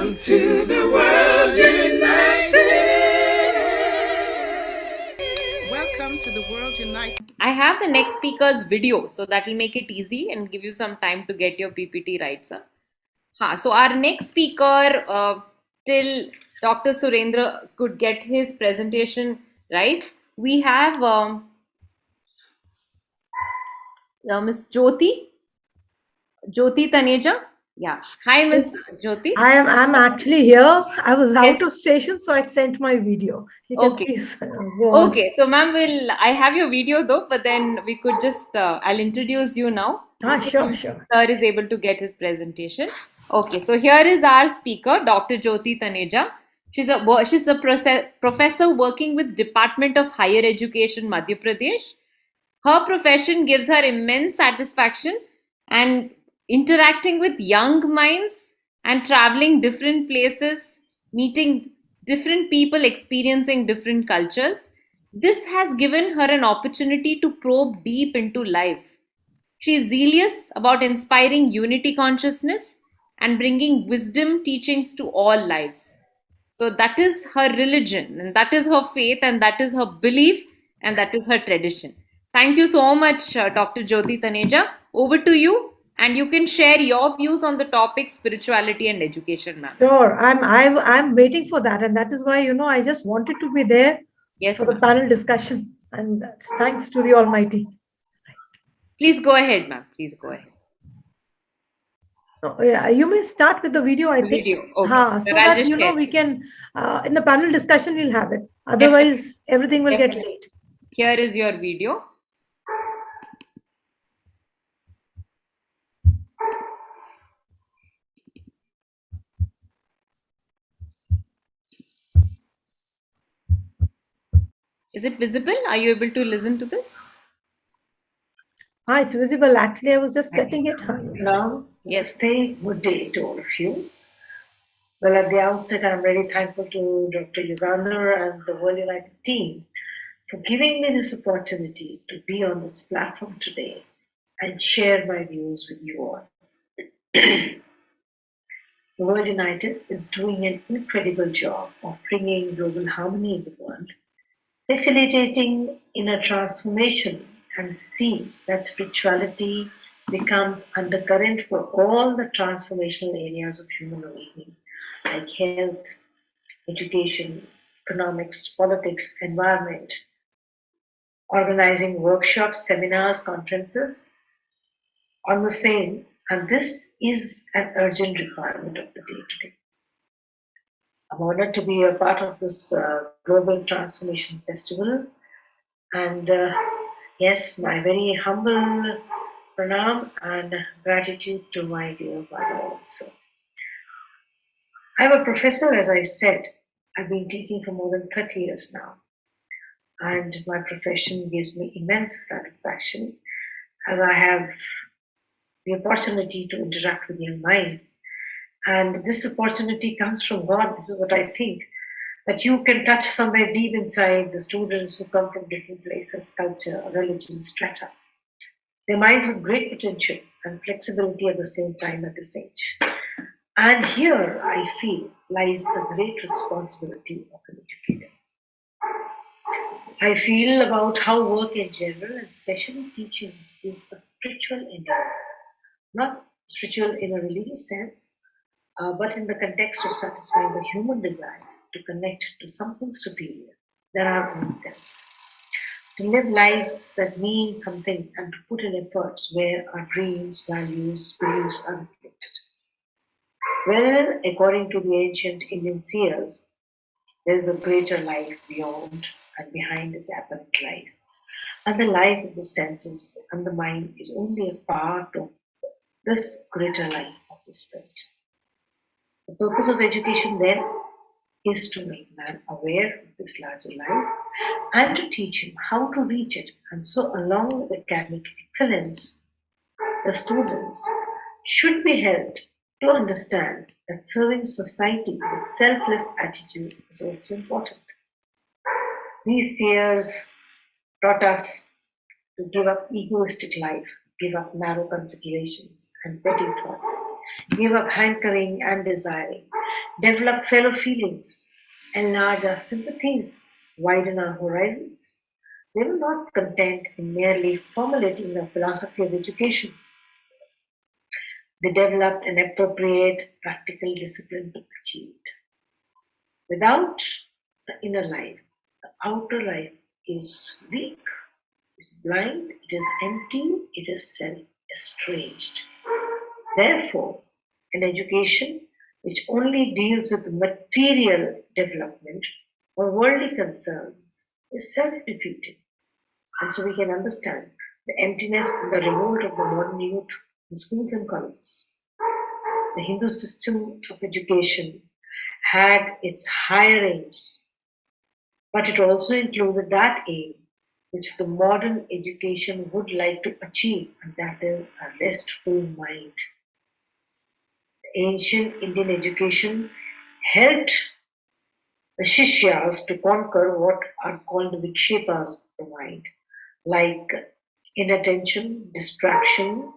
Welcome to the World United. Welcome to the World United. I have the next speaker's video, so that will make it easy and give you some time to get your PPT right, sir. So our next speaker, till Dr. Surendra could get his presentation right, we have Miss Jyoti Taneja. Yeah. Hi, Miss Jyoti. I'm actually here. I was Yes. out of station, so I sent my video. You can Okay. please go on. Okay. So, ma'am, I have your video though, but then we could just, I'll introduce you now. Sure. Sir is able to get his presentation. Okay. So here is our speaker, Dr. Jyoti Taneja. She's a professor working with Department of Higher Education, Madhya Pradesh. Her profession gives her immense satisfaction, and interacting with young minds and traveling different places, meeting different people, experiencing different cultures. This has given her an opportunity to probe deep into life. She is zealous about inspiring unity consciousness and bringing wisdom teachings to all lives. So that is her religion, and that is her faith, and that is her belief, and that is her tradition. Thank you so much, Dr. Jyoti Taneja. Over to you, and you can share your views on the topic spirituality and education, ma'am. Sure. I'm waiting for that, and that is why I just wanted to be there Yes, for the ma'am. panel discussion, and that's thanks to the Almighty. Please go ahead, ma'am. Please go ahead. Yeah, you may start with the video. I think. Video. Okay. So that we can in the panel discussion we'll have it. Otherwise, everything will get late. Here is your video. Is it visible? Are you able to listen to this? It's visible. Actually, I was just setting it. Now, yes, good day to all of you. Well, at the outset, I'm very thankful to Dr. Yugandhar and the World United team for giving me this opportunity to be on this platform today and share my views with you all. The World United is doing an incredible job of bringing global harmony in the world, facilitating inner transformation, and see that spirituality becomes undercurrent for all the transformational areas of human awakening, like health, education, economics, politics, environment, organizing workshops, seminars, conferences on the same, and this is an urgent requirement of the day today. I'm honored to be a part of this Global Transformation Festival, and yes, my very humble pranam and gratitude to my dear father also. I'm a professor, as I said. I've been teaching for more than 30 years now, and my profession gives me immense satisfaction as I have the opportunity to interact with young minds. And this opportunity comes from God. This is what I think, that you can touch somewhere deep inside the students who come from different places, culture, religion, strata. Their minds with great potential and flexibility at the same time at this age. And here, I feel, lies the great responsibility of an educator. I feel about how work in general, and especially teaching, is a spiritual endeavor. Not spiritual in a religious sense, but in the context of satisfying the human desire to connect to something superior than our own selves. To live lives that mean something and to put in efforts where our dreams, values, beliefs are reflected. Well, according to the ancient Indian seers, there is a greater life beyond and behind this apparent life. And the life of the senses and the mind is only a part of this greater life of the spirit. The purpose of education then is to make man aware of this larger life and to teach him how to reach it. And so, along with academic excellence, the students should be helped to understand that serving society with selfless attitude is also important. These seers taught us to give up egoistic life, give up narrow considerations and petty thoughts, give up hankering and desiring, develop fellow feelings, enlarge our sympathies, widen our horizons. They were not content in merely formulating a philosophy of education. They developed an appropriate practical discipline to achieve it. Without the inner life, the outer life is weak, is blind, it is empty, it is self-estranged. Therefore, an education which only deals with material development or worldly concerns is self-defeating. And so we can understand the emptiness and the revolt of the modern youth in schools and colleges. The Hindu system of education had its higher aims, but it also included that aim which the modern education would like to achieve, and that is a restful mind. The ancient Indian education helped the Shishyas to conquer what are called the Vikshepas of the mind, like inattention, distraction,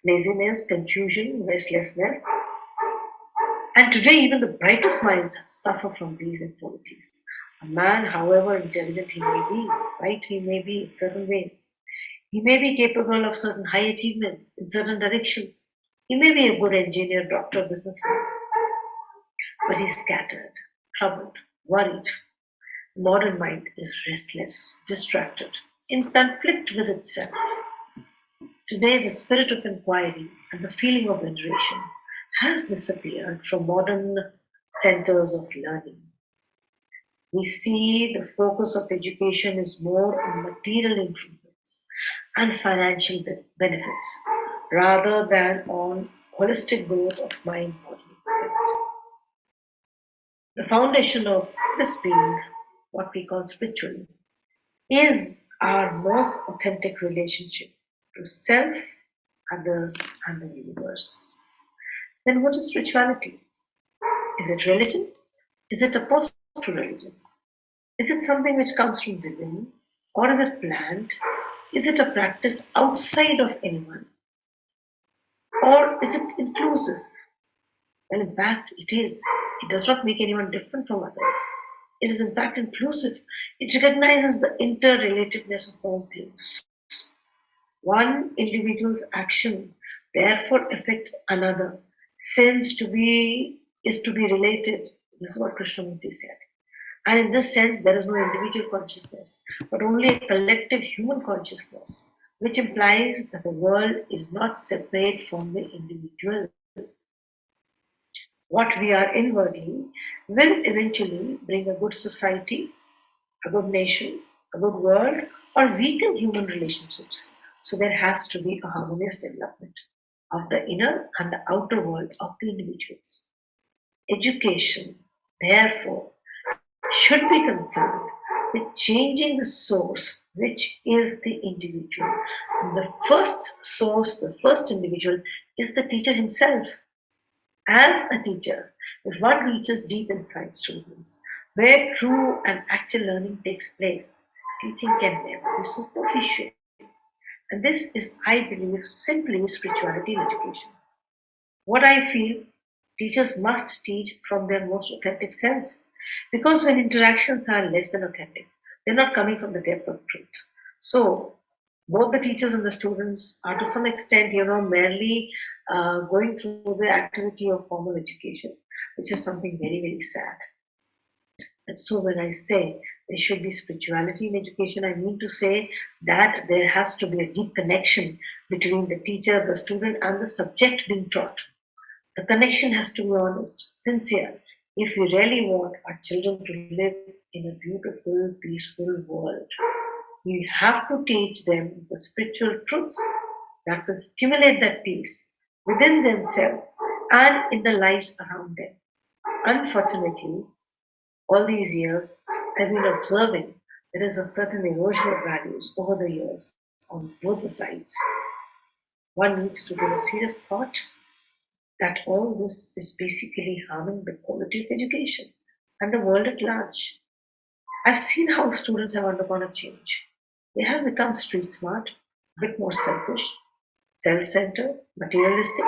laziness, confusion, restlessness. And today, even the brightest minds suffer from these infirmities. A man, however intelligent he may be, bright he may be in certain ways, he may be capable of certain high achievements in certain directions. He may be a good engineer, doctor, businessman, but he's scattered, troubled, worried. The modern mind is restless, distracted, in conflict with itself. Today, the spirit of inquiry and the feeling of veneration has disappeared from modern centers of learning. We see the focus of education is more on material improvements and financial benefits rather than on holistic growth of mind, body, and spirit. The foundation of this being, what we call spiritual, is our most authentic relationship to self, others, and the universe. Then what is spirituality? Is it religion? Is it opposed to religion? Is it something which comes from within? Or is it planned? Is it a practice outside of anyone? Or is it inclusive? Well, in fact, it is. It does not make anyone different from others. It is, in fact, inclusive. It recognizes the interrelatedness of all things. One individual's action therefore affects another. Sense to be is to be related. This is what Krishnamurti said. And in this sense, there is no individual consciousness, but only a collective human consciousness, which implies that the world is not separate from the individual. What we are inwardly will eventually bring a good society, a good nation, a good world, or weaken human relationships. So there has to be a harmonious development of the inner and the outer world of the individuals. Education, therefore, should be concerned with changing the source, which is the individual. And the first source, the first individual, is the teacher himself. As a teacher, if one reaches deep inside students, where true and actual learning takes place, teaching can never be superficial. And this is, I believe, simply spirituality in education. What I feel, teachers must teach from their most authentic selves. Because when interactions are less than authentic, they're not coming from the depth of truth. So, both the teachers and the students are to some extent, merely going through the activity of formal education, which is something very, very sad. And so, when I say there should be spirituality in education, I mean to say that there has to be a deep connection between the teacher, the student, and the subject being taught. The connection has to be honest, sincere, if we really want our children to live in a beautiful, peaceful world. We have to teach them the spiritual truths that will stimulate that peace within themselves and in the lives around them. Unfortunately, all these years, I've been observing there is a certain erosion of values over the years on both the sides. One needs to give a serious thought that all this is basically harming the quality of education and the world at large. I've seen how students have undergone a change. They have become street smart, a bit more selfish, self-centered, materialistic.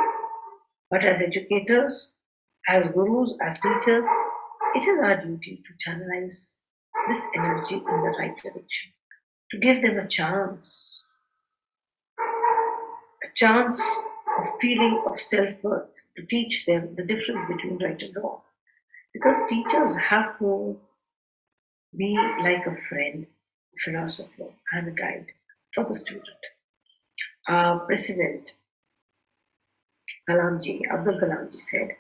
But as educators, As gurus, as teachers, it is our duty to channelize this energy in the right direction, to give them a chance of feeling of self-worth, to teach them the difference between right and wrong. Because teachers have to be like a friend, philosopher, and a guide for the student. Our President Abdul Kalamji said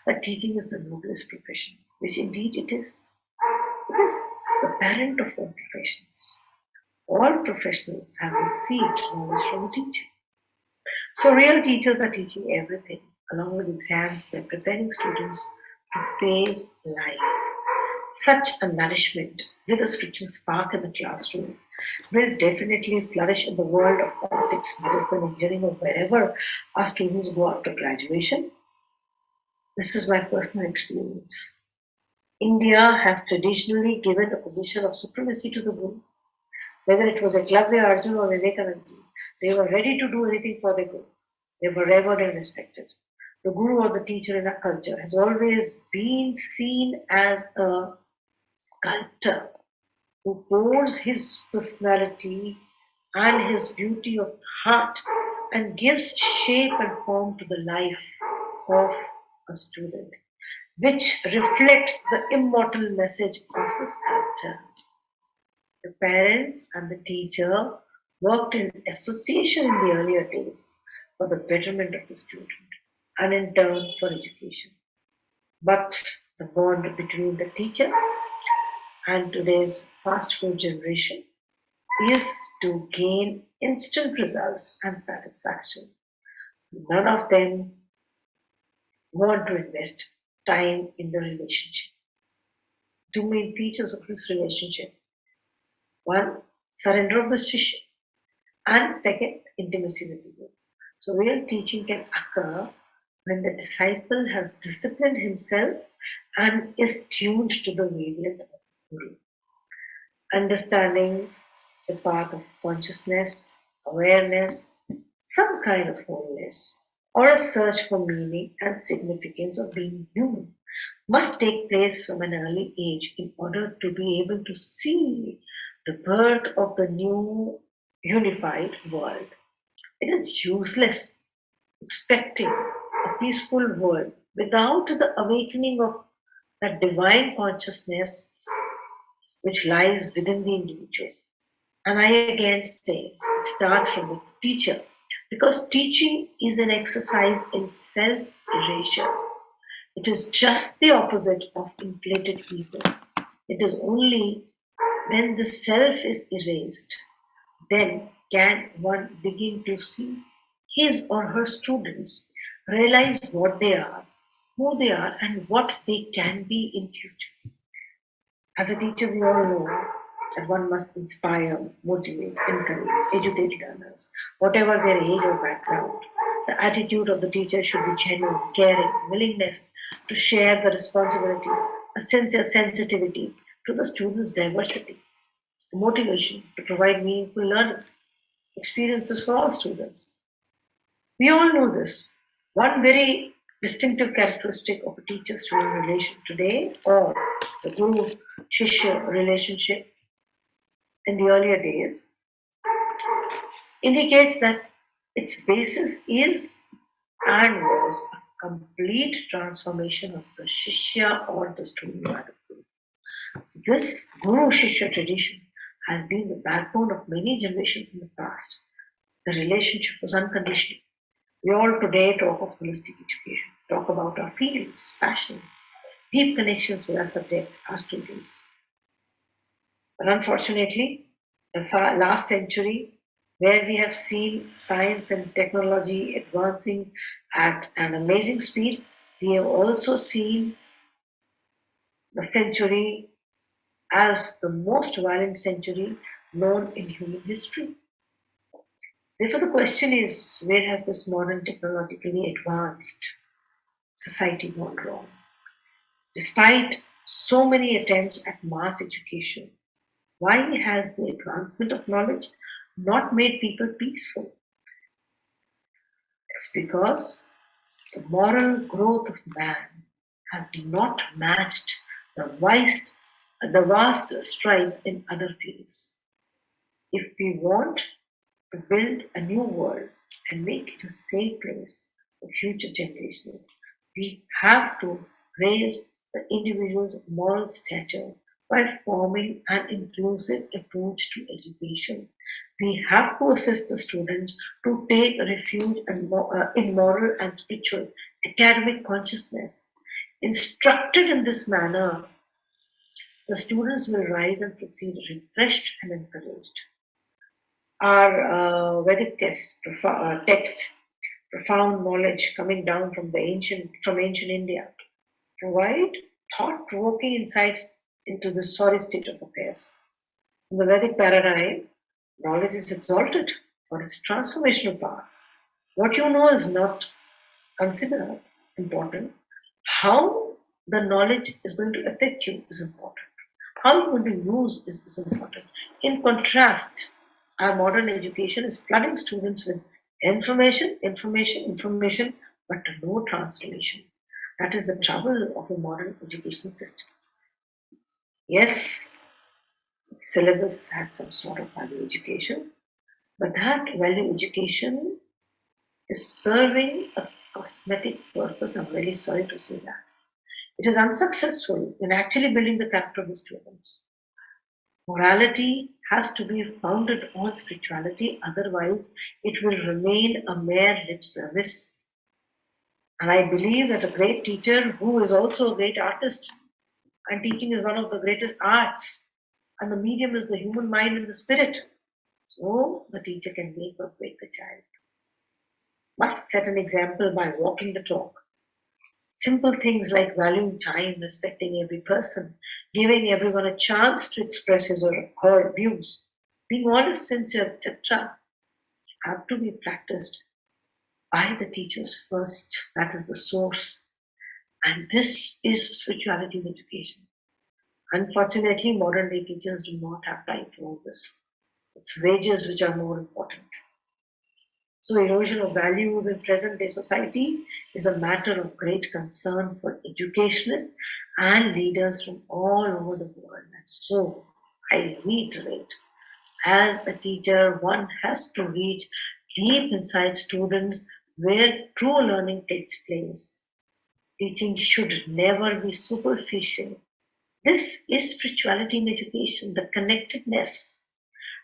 that teaching is the noblest profession, which indeed it is. It is the parent of all professions. All professionals have received knowledge from a teacher. So real teachers are teaching everything, along with exams. They're preparing students to face life. Such a nourishment with a spiritual spark in the classroom will definitely flourish in the world of politics, medicine, engineering, or wherever our students go after graduation. This is my personal experience. India has traditionally given the position of supremacy to the Guru. Whether it was Eklavya, Arjun, or Vivekananda, they were ready to do anything for the Guru. They were revered and respected. The Guru or the teacher in our culture has always been seen as a sculptor who pours his personality and his beauty of heart and gives shape and form to the life of a student, which reflects the immortal message of the sculptor. The parents and the teacher worked in association in the earlier days for the betterment of the student and in turn for education. But the bond between the teacher and today's fast food generation is to gain instant results and satisfaction. None of them want to invest time in the relationship. Two main features of this relationship: one, surrender of the shishya, and second, intimacy with the Guru. So, real teaching can occur when the disciple has disciplined himself and is tuned to the wavelength of the Guru. Understanding the path of consciousness, awareness, some kind of holiness, or a search for meaning and significance of being human must take place from an early age in order to be able to see the birth of the new unified world. It is useless expecting a peaceful world without the awakening of that divine consciousness which lies within the individual. And I again say it starts from the teacher, because teaching is an exercise in self erasure. It is just the opposite of inflated ego. It is only when the self is erased, then can one begin to see his or her students realize what they are, who they are, and what they can be in future. As a teacher, we all know that one must inspire, motivate, encourage, educate learners, whatever their age or background. The attitude of the teacher should be genuine, caring, willingness to share the responsibility, a sincere sensitivity to the students' diversity, motivation to provide meaningful learning experiences for all students. We all know this. One very distinctive characteristic of a teacher-student relation today, or the guru-shishya relationship in the earlier days, indicates that its basis is and was a complete transformation of the shishya or the student by the guru. So this guru-shishya tradition has been the backbone of many generations in the past. The relationship was unconditional. We all today talk of holistic education, talk about our feelings, passion, deep connections with our subject, our students. But unfortunately, the last century, where we have seen science and technology advancing at an amazing speed, we have also seen the century as the most violent century known in human history. Therefore, the question is, where has this modern technologically advanced society gone wrong? Despite so many attempts at mass education, why has the advancement of knowledge not made people peaceful? It's because the moral growth of man has not matched the vast strides in other fields. If we want to build a new world and make it a safe place for future generations, we have to raise the individual's moral stature by forming an inclusive approach to education. We have to assist the students to take refuge in moral and spiritual academic consciousness. Instructed in this manner, the students will rise and proceed refreshed and encouraged. Our Vedic text, profound knowledge coming down from ancient India, provide thought-provoking insights into the sorry state of affairs. In the Vedic paradigm, knowledge is exalted for its transformational power. What you know is not considered important. How the knowledge is going to affect you is important. How you're going to use is important. In contrast, our modern education is flooding students with information, but no transformation. That is the trouble of the modern education system. Yes, syllabus has some sort of value education, but that value education is serving a cosmetic purpose. I'm really sorry to say that. It is unsuccessful in actually building the character of the students. Morality has to be founded on spirituality, otherwise, it will remain a mere lip service. And I believe that a great teacher who is also a great artist, and teaching is one of the greatest arts, and the medium is the human mind and the spirit. So the teacher can make or break the child. Must set an example by walking the talk. Simple things like valuing time, respecting every person, giving everyone a chance to express his or her views, being honest, sincere, etc., have to be practiced by the teachers first. That is the source. And this is spirituality in education. Unfortunately, modern day teachers do not have time for all this. It's wages which are more important. So, erosion of values in present day society is a matter of great concern for educationists and leaders from all over the world. And so, I reiterate, as a teacher, one has to reach deep inside students where true learning takes place. Teaching should never be superficial. This is spirituality in education, the connectedness.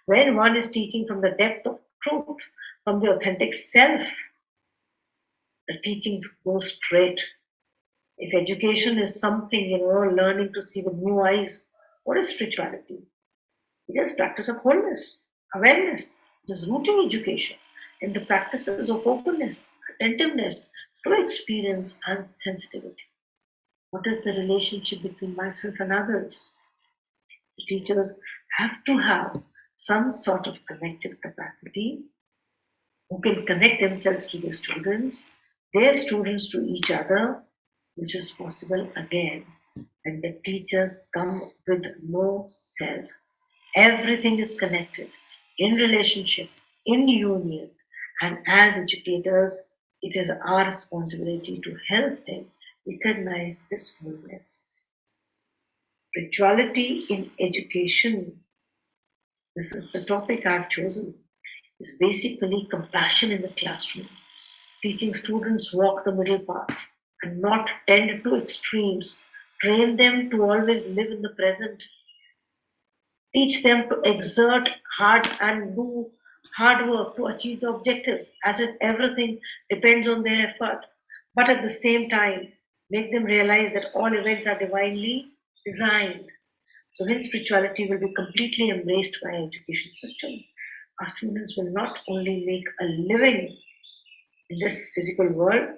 When one is teaching from the depth of truth, from the authentic self, the teachings go straight. If education is something, learning to see with new eyes, what is spirituality? It is practice of wholeness, awareness. It is rooting education in the practices of openness, attentiveness to experience and sensitivity. What is the relationship between myself and others? The teachers have to have some sort of connective capacity who can connect themselves to their students to each other, which is possible again when the teachers come with no self. Everything is connected in relationship, in union, and as educators, it is our responsibility to help them recognize this wholeness. Spirituality in education, this is the topic I've chosen, is basically compassion in the classroom, teaching students walk the middle path and not tend to extremes, train them to always live in the present, teach them to exert hard and do hard work to achieve the objectives as if everything depends on their effort, but at the same time, make them realize that all events are divinely designed. So when spirituality will be completely embraced by our education system, our students will not only make a living in this physical world,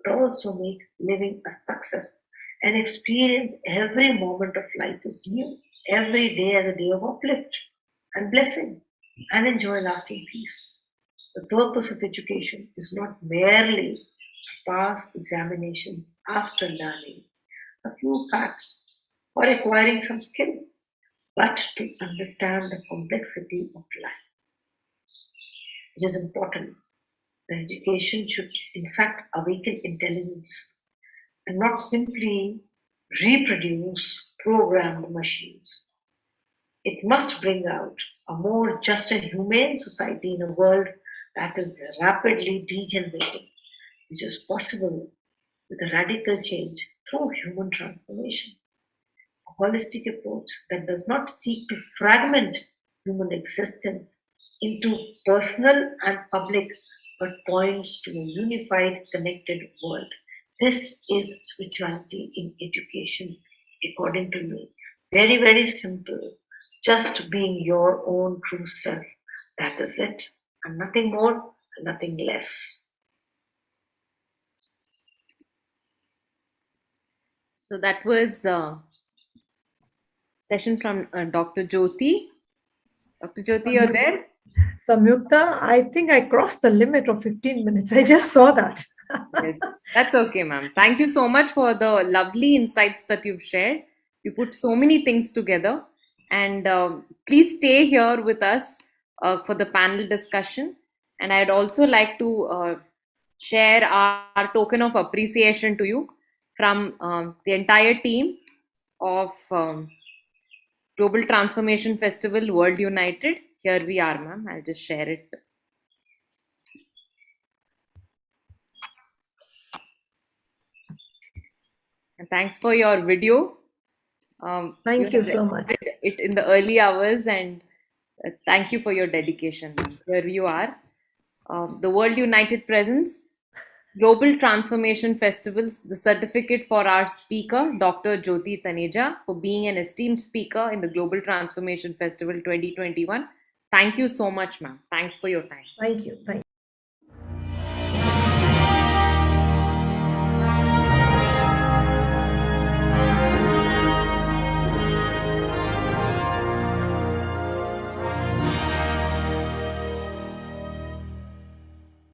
but also make living a success and experience every moment of life is new, every day as a day of uplift and blessing, and enjoy lasting peace. The purpose of education is not merely to pass examinations after learning a few facts or acquiring some skills, but to understand the complexity of life. It is important. The education should, in fact, awaken intelligence. and not simply reproduce programmed machines. It must bring out a more just and humane society in a world that is rapidly degenerating, which is possible with a radical change through human transformation. A holistic approach that does not seek to fragment human existence into personal and public, but points to a unified, connected world. This is spirituality in education, according to me. Very, very simple. Just being your own true self. That is it. And nothing more and nothing less. So that was a session from Dr. Jyoti. Dr. Jyoti, you're there? Samyukta, I think I crossed the limit of 15 minutes. I just saw that. Yes, that's okay, ma'am. Thank you so much for the lovely insights that you've shared. You put so many things together. And please stay here with us for the panel discussion. And I'd also like to share our token of appreciation to you from the entire team of Global Transformation Festival World United. Here we are, ma'am. I'll just share it. And thanks for your video. Thank you have so much. recorded it in the early hours, and thank you for your dedication, ma'am. Here you are. The World United Presence, Global Transformation Festival, the certificate for our speaker, Dr. Jyoti Taneja, for being an esteemed speaker in the Global Transformation Festival 2021. Thank you so much, ma'am. Thanks for your time. Thank you. Thank you.